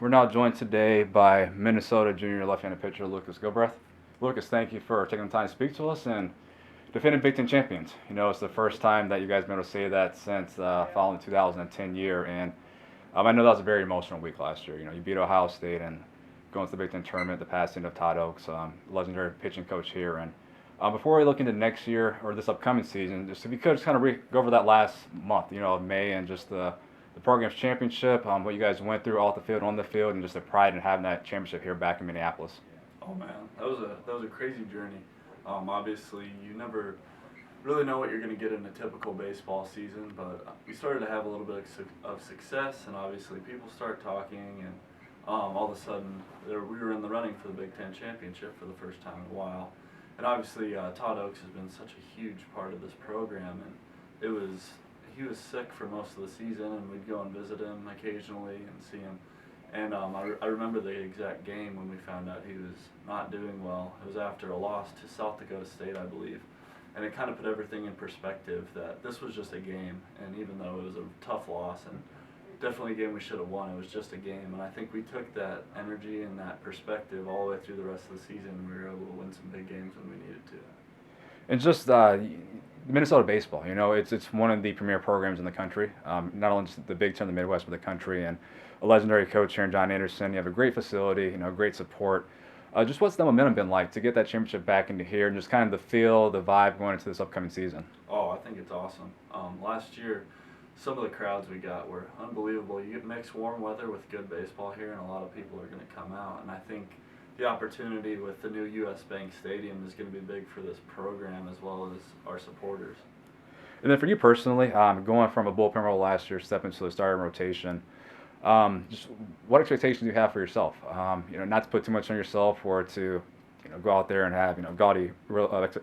we're now joined today by Minnesota junior left-handed pitcher Lucas Gilbreath. Lucas, thank you for taking the time to speak to us and defending Big Ten champions. It's the first time that you guys have been able to say that since following the 2010 year, and I know that was a very emotional week last year. You beat Ohio State and going to the Big Ten tournament, the passing of Todd Oaks, legendary pitching coach here. And before we look into next year or this upcoming season, just if you could just kind of go over that last month, of May and just the program's championship, what you guys went through off the field, on the field, and just the pride in having that championship here back in Minneapolis. Oh man, that was a crazy journey. Obviously, you never really know what you're going to get in a typical baseball season, but we started to have a little bit of success, and obviously people start talking, and all of a sudden we were in the running for the Big Ten championship for the first time in a while. And obviously Todd Oaks has been such a huge part of this program, and he was sick for most of the season, and we'd go and visit him occasionally and see him. And I remember the exact game when we found out he was not doing well. It was after a loss to South Dakota State, I believe. And it kind of put everything in perspective that this was just a game, and even though it was a tough loss and definitely a game we should have won, it was just a game. And I think we took that energy and that perspective all the way through the rest of the season, and we were able to win some big games when we needed to. And just Minnesota baseball, it's one of the premier programs in the country. Not only just the Big Ten, the Midwest, but the country, and a legendary coach here in John Anderson. You have a great facility, great support. Just what's the momentum been like to get that championship back into here, and just kind of the feel, the vibe going into this upcoming season? Oh, I think it's awesome. Last year, some of the crowds we got were unbelievable. You get mixed warm weather with good baseball here, and a lot of people are going to come out. And I think the opportunity with the new U.S. Bank Stadium is going to be big for this program as well as our supporters. And then for you personally, going from a bullpen role last year, stepping into the starting rotation, just what expectations do you have for yourself? Not to put too much on yourself or to go out there and have gaudy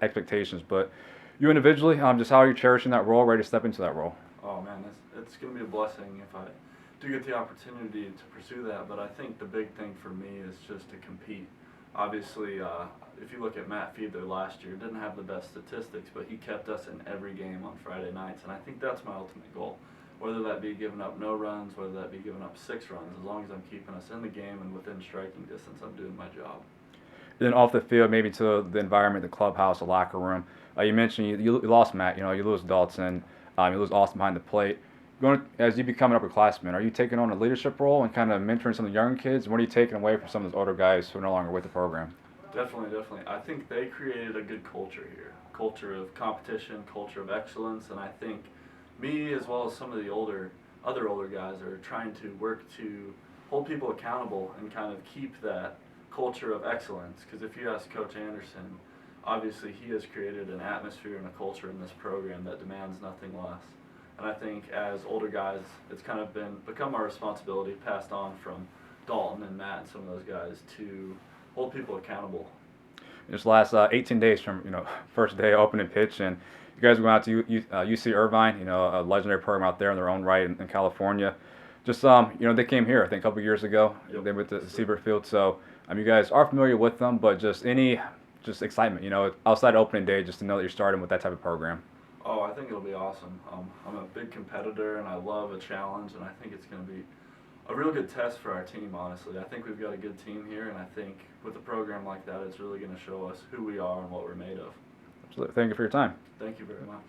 expectations, but you individually, just how are you cherishing that role, ready to step into that role? Oh man, it's going to be a blessing if I do get the opportunity to pursue that, but I think the big thing for me is just to compete. Obviously, if you look at Matt Fiedler last year, didn't have the best statistics, but he kept us in every game on Friday nights, and I think that's my ultimate goal. Whether that be giving up no runs, whether that be giving up 6 runs, as long as I'm keeping us in the game and within striking distance, I'm doing my job. Then off the field, maybe to the environment, the clubhouse, the locker room. You mentioned you lost Matt. You lose Dalton. You lose Austin behind the plate. As you become an upperclassman, are you taking on a leadership role and kind of mentoring some of the younger kids? What are you taking away from some of those older guys who are no longer with the program? Definitely. I think they created a good culture here, culture of competition, culture of excellence, and I think me as well as some of the other older guys are trying to work to hold people accountable and kind of keep that culture of excellence. Because if you ask Coach Anderson, obviously he has created an atmosphere and a culture in this program that demands nothing less. And I think as older guys, it's kind of become our responsibility, passed on from Dalton and Matt and some of those guys, to hold people accountable. Just last 18 days from first day opening pitch, and you guys went out to UC Irvine, a legendary program out there in their own right in California. Just they came here I think a couple years ago. Yep. They went to Siebert Field, so you guys are familiar with them, but just excitement, outside opening day, just to know that you're starting with that type of program. Oh, I think it'll be awesome. I'm a big competitor, and I love a challenge, and I think it's going to be a real good test for our team, honestly. I think we've got a good team here, and I think with a program like that, it's really going to show us who we are and what we're made of. Absolutely. Thank you for your time. Thank you very much.